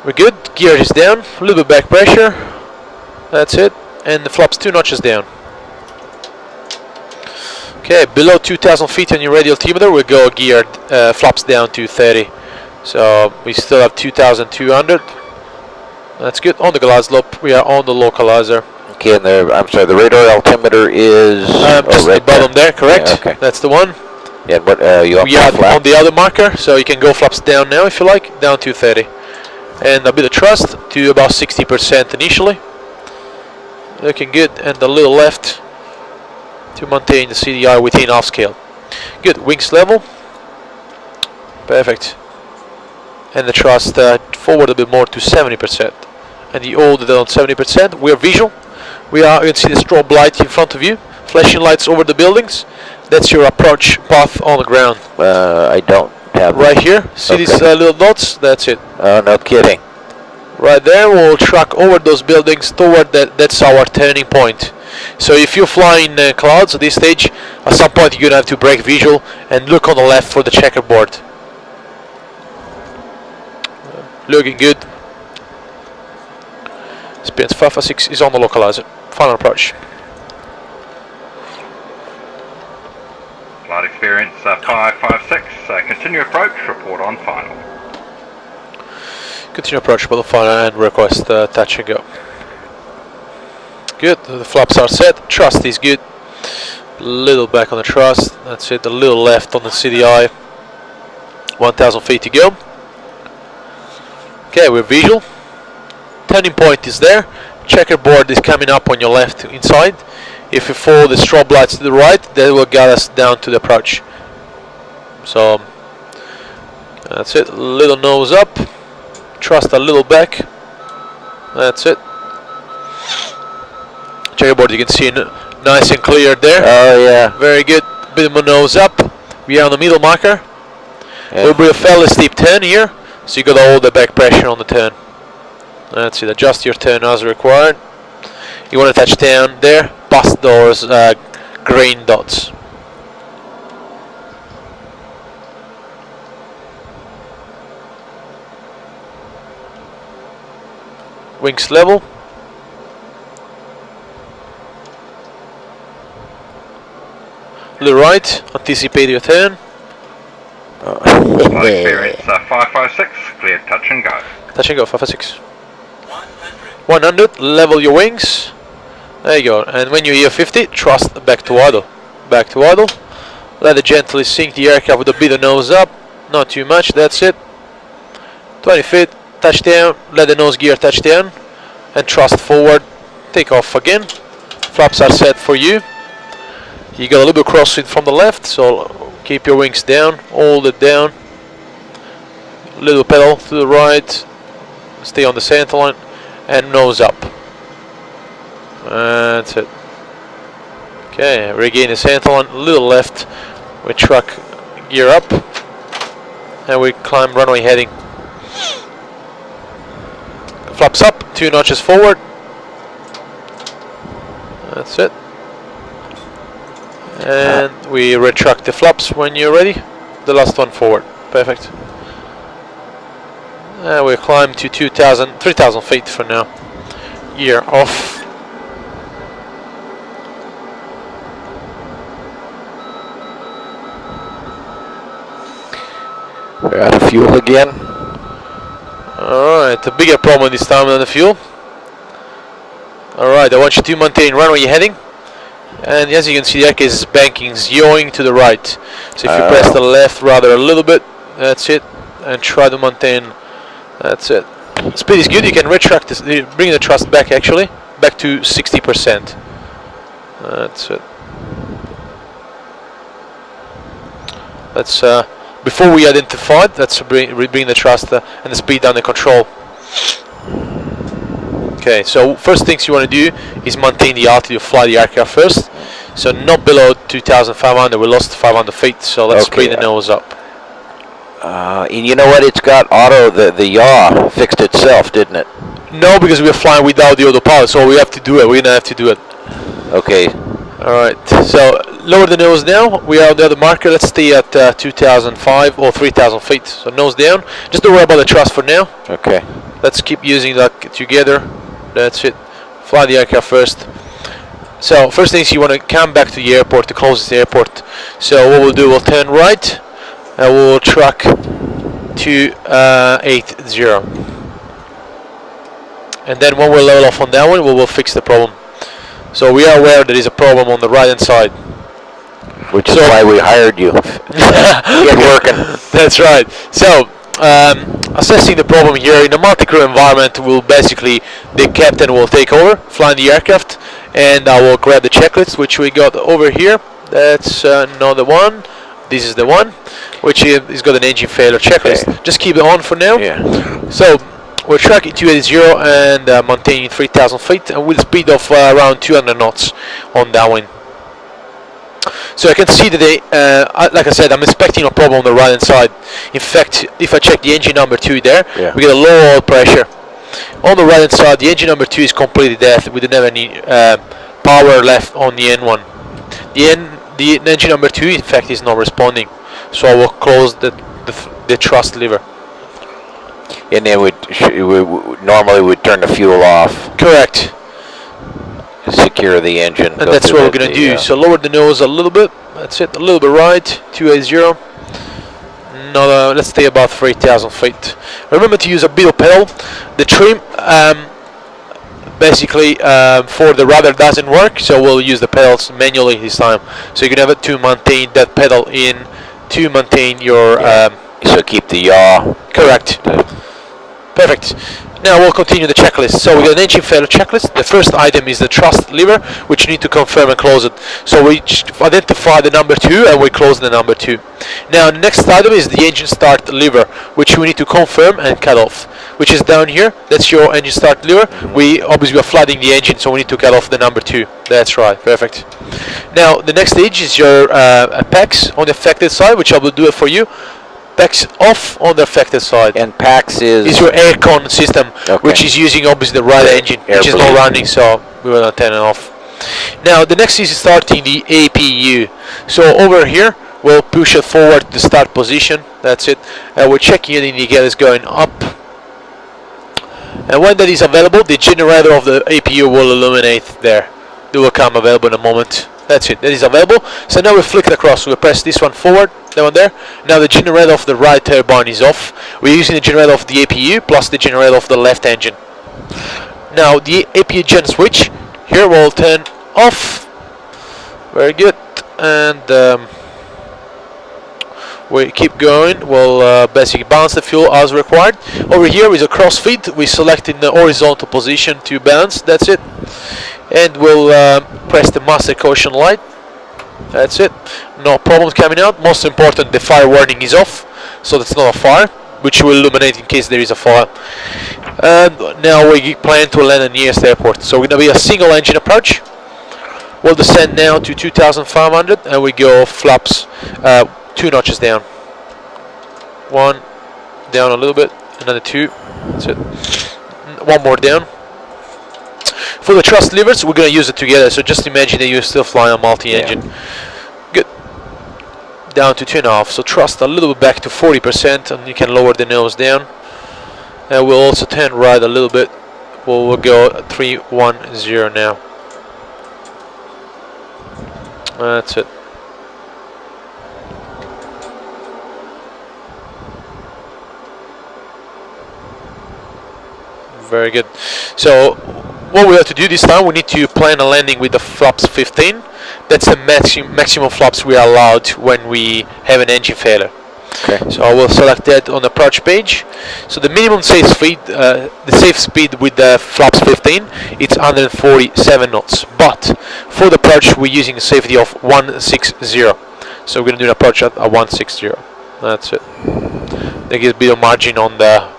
We're good. Gear is down. A little bit back pressure. That's it. And the flaps 2 notches down. Okay, below 2,000 feet on your radial altimeter, we'll go geared flaps down to 30. So we still have 2,200. That's good. On the glass slope, we are on the localizer. Okay, and I'm sorry, the radar altimeter is just right the bottom there, correct? Yeah, okay. That's the one. Yeah, but you We are on the other marker, so you can go flaps down now if you like, down to 30. And a bit of thrust to about 60% initially. Looking good, and a little left to maintain the CDI within half scale. Good, wings level. Perfect. And the thrust forward a bit more to 70%. And you hold it on 70%. We are visual. You can see the strobe light in front of you, flashing lights over the buildings. That's your approach path on the ground. I don't have right here. See these little dots? That's it. Oh, no kidding. Right there, we'll track over those buildings toward that's our turning point. So if you fly in clouds at this stage, at some point you're gonna have to break visual and look on the left for the checkerboard. Looking good. Experience 556 is on the localizer. Final approach. Flight experience 556. Continue approach. Report on final. Continue approach for the final and request touch and go. Good. The flaps are set. Thrust is good. Little back on the thrust. That's it. A little left on the CDI. 1,000 feet to go. Okay, we're visual. Turning point is there. Checkerboard is coming up on your left inside. If you follow the strobe lights to the right, that will get us down to the approach. So that's it. Little nose up. Thrust a little back. That's it. Checkerboard you can see nice and clear there. Oh yeah. Very good. Bit of a nose up. We are on the middle marker. Yeah. Will be a fairly steep turn here, so you got all the back pressure on the turn. That's it. Adjust your turn as required. You want to touch down there, past those green dots. Wings level. The right, anticipate your turn. Flight experience 556. Cleared touch and go. Touch and go, 556. 100, level your wings. There you go. And when you hear 50, thrust back to idle. Back to idle. Let it gently sink the aircraft with a bit of nose up. Not too much, that's it. 20 feet, touch down. Let the nose gear touch down. And thrust forward. Take off again. Flaps are set for you. You got a little bit of crosswind from the left, so keep your wings down. Hold it down. Little pedal to the right. Stay on the center line. And nose up. That's it. Okay, regain the center line, a little left. We truck gear up. And we climb runway heading. Flaps up, 2 notches forward. That's it. And we retract the flaps when you're ready. The last one forward. Perfect. And we climb to 3,000 feet for now. Gear off. We're out of fuel again. Alright, a bigger problem this time than the fuel. Alright, I want you to maintain runway heading. And as you can see, the aircraft is banking, yawing to the right. So if you press the left rather a little bit, that's it. And try to maintain. That's it. Speed is good. You can retract this, bring the thrust back actually, back to 60%. That's it. Let's before we identify it, let's bring the thrust and the speed under control. Okay, so first things you want to do is maintain the altitude, fly the aircraft first. So not below 2,500. We lost 500 feet. So let's bring the nose up. And you know what? It's got auto. The yaw fixed itself, didn't it? No, because we're flying without the autopilot, so we have to do it. We're gonna have to do it. Okay. Alright, so lower the nose now. We are on the other marker. Let's stay at 2005 or 3000 feet. So nose down. Just don't worry about the thrust for now. Okay. Let's keep using that together. That's it. Fly the aircraft first. So first things, you want to come back to the airport, the closest airport. So what we'll do, we'll turn right and we'll track 280. And then when we'll level off on that one, we will fix the problem. So we are aware there is a problem on the right hand side. Which is why we hired you. Get working. That's right. So assessing the problem here in a multi-crew environment, will basically the captain will take over, flying the aircraft, and I will grab the checklist which we got over here. That's another one. This is the one which is got an engine failure checklist. Okay. Just keep it on for now. Yeah. So we're tracking 280 and maintaining 3000 feet, and with a speed of around 200 knots on downwind. So I can see that they, like I said, I'm expecting a problem on the right hand side. In fact, if I check the engine number 2 there, we get a low oil pressure. On the right hand side, the engine number 2 is completely dead. We don't have any power left on the N1. The engine number 2, in fact, is not responding. So I will close the thrust lever. And then normally we'd turn the fuel off. Correct. Secure the engine. And that's what we're going to do. So lower the nose a little bit. That's it. A little bit right. 280. Another. Let's stay about 3000 feet. Remember to use a bit of pedal. The trim basically for the rudder doesn't work, so we'll use the pedals manually this time. So you can have it to maintain that pedal in to maintain your. So keep the yaw. Correct. Perfect. Now we'll continue the checklist. So we got an engine failure checklist. The first item is the thrust lever, which you need to confirm and close it. So we identify the number 2 and we close the number 2. Now the next item is the engine start lever, which we need to confirm and cut off, which is down here. That's your engine start lever. We obviously are flooding the engine, so we need to cut off the number 2. That's right. Perfect. Now the next stage is your PAX on the affected side, which I will do it for you. PAX off on the affected side. And PAX is your aircon system, which is using obviously the right engine, which is not running, so we will not turn it off. Now the next is starting the APU. So over here we'll push it forward to the start position. That's it. We're checking the indicators going up. And when that is available, the generator of the APU will illuminate there. It will come available in a moment. That's it. That is available. So now we flick it across. We press this one forward, that one there. Now the generator of the right turbine is off. We're using the generator of the APU plus the generator of the left engine. Now the APU gen switch here will turn off. Very good. And we keep going. We'll basically balance the fuel as required. Over here is a crossfeed. We select in the horizontal position to balance. That's it. And we'll press the master caution light. That's it. No problems coming out. Most important, the fire warning is off, so that's not a fire, which will illuminate in case there is a fire. And now we plan to land at the nearest airport. So we're going to be a single engine approach. We'll descend now to 2,500 and we go flaps 2 notches down. 1 down a little bit, another 2. That's it. 1 more down. For the thrust levers, we're going to use it together. So just imagine that you're still flying a multi-engine. Good. Down to 2.5. So thrust a little bit back to 40%, and you can lower the nose down. And we'll also turn right a little bit. We'll go 310 now. That's it. Very good. So what we have to do this time, we need to plan a landing with the flaps 15. That's the maximum flaps we are allowed when we have an engine failure. Okay. So I will select that on the approach page. So the minimum safe speed, with the flaps 15, it's 147 knots. But for the approach, we're using a safety of 160. So we're going to do an approach at 160. That's it. That gives a bit of margin on the,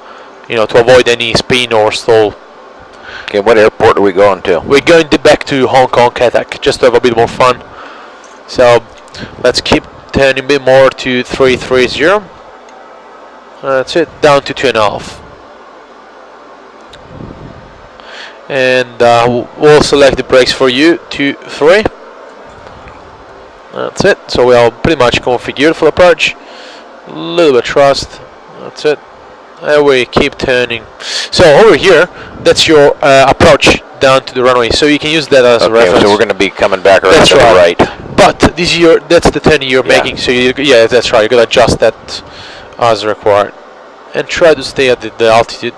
to avoid any spin or stall. Okay, what airport are we going to? We're going back to Hong Kong Cathay, just to have a bit more fun. So let's keep turning a bit more to 330. That's it, down to 2.5. And we'll select the brakes for you, 2, 3. That's it. So we are pretty much configured for approach. A little bit thrust. That's it. And we keep turning. So over here, that's your approach down to the runway. So you can use that as a reference. So we're going to be coming back around That's to the right. But this is that's the turn you're making. So yeah, that's right. You gotta adjust that as required, and try to stay at the altitude.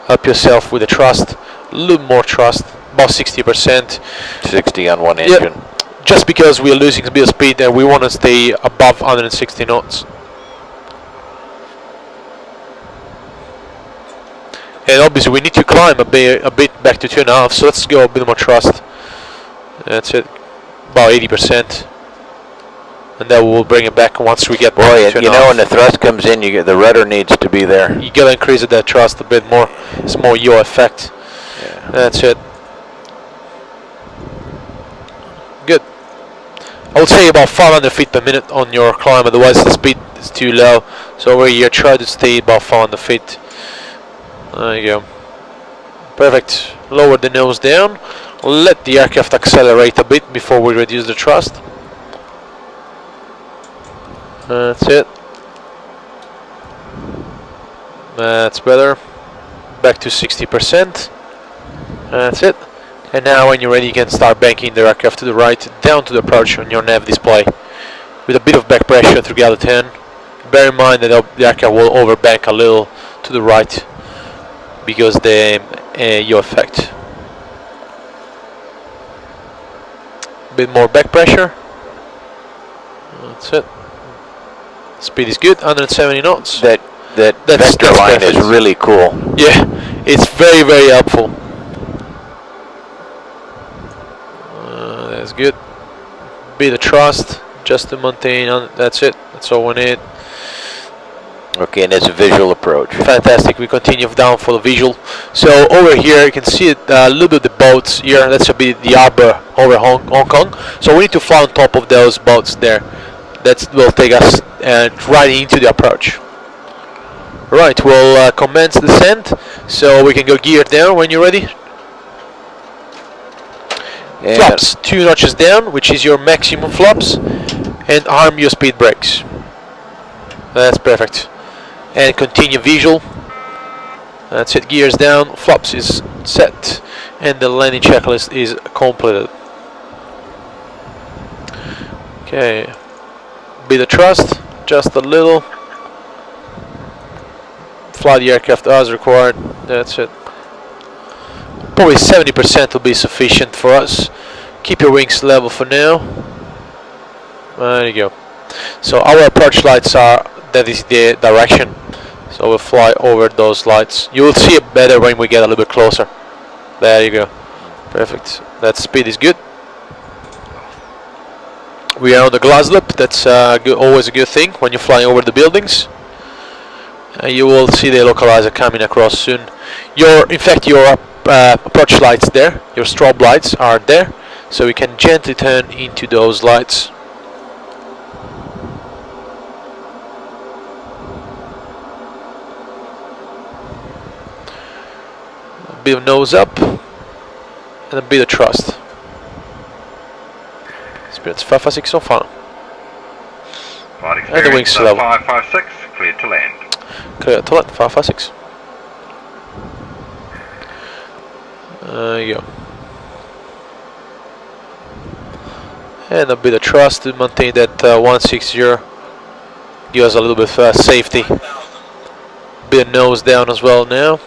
Help yourself with the thrust. A little more thrust, about 60%. 60 on one engine. Just because we are losing a bit of speed, and we want to stay above 160 knots. And obviously we need to climb a bit back to 2.5, so let's go a bit more thrust. That's it, about 80%. And then we'll bring it back once we get Boy, to you know when the thrust comes in, the rudder needs to be there. You gotta increase that thrust a bit more. It's more yaw effect. Yeah. That's it. Good. I would say about 500 feet per minute on your climb, otherwise the speed is too low. So over here, try to stay about 500 feet. There you go. Perfect. Lower the nose down. Let the aircraft accelerate a bit before we reduce the thrust. That's it. That's better. Back to 60%. That's it. And now when you're ready, you can start banking the aircraft to the right, down to the approach on your nav display. With a bit of back pressure through galley 10. Bear in mind that the aircraft will overbank a little to the right because the yaw effect. A bit more back pressure. That's it. Speed is good, 170 knots. That vector line is really cool. Yeah, it's very, very helpful. That's good. Bit of thrust, just to maintain. That's it. That's all we need. Okay, and it's a visual approach. Fantastic. We continue down for the visual. So over here, you can see it, a little bit of the boats here. That's a bit the harbor over Hong Kong. So we need to fly on top of those boats there. That will take us right into the approach. Right, we'll commence descent. So we can go gear down when you're ready. And Flaps 2 notches down, which is your maximum flaps, and arm your speed brakes. That's perfect. And continue visual. That's it, gears down, flaps is set, and the landing checklist is completed. Okay, bit of thrust, just a little. Fly the aircraft as required. That's it. Probably 70% will be sufficient for us. Keep your wings level for now. There you go. So our approach lights are, that is the direction. So we'll fly over those lights. You will see it better when we get a little bit closer. There you go. Perfect. That speed is good. We are on the glass lip. That's always a good thing when you're flying over the buildings. You will see the localizer coming across soon. In fact, your approach lights there, your strobe lights are there, so we can gently turn into those lights. A bit of nose up and a bit of thrust. Spirits 556 so far. And the wings level. 556, cleared to land. Clear to land, 556. There you go. And a bit of thrust to maintain that 160. Give us a little bit of safety. Bit of nose down as well now.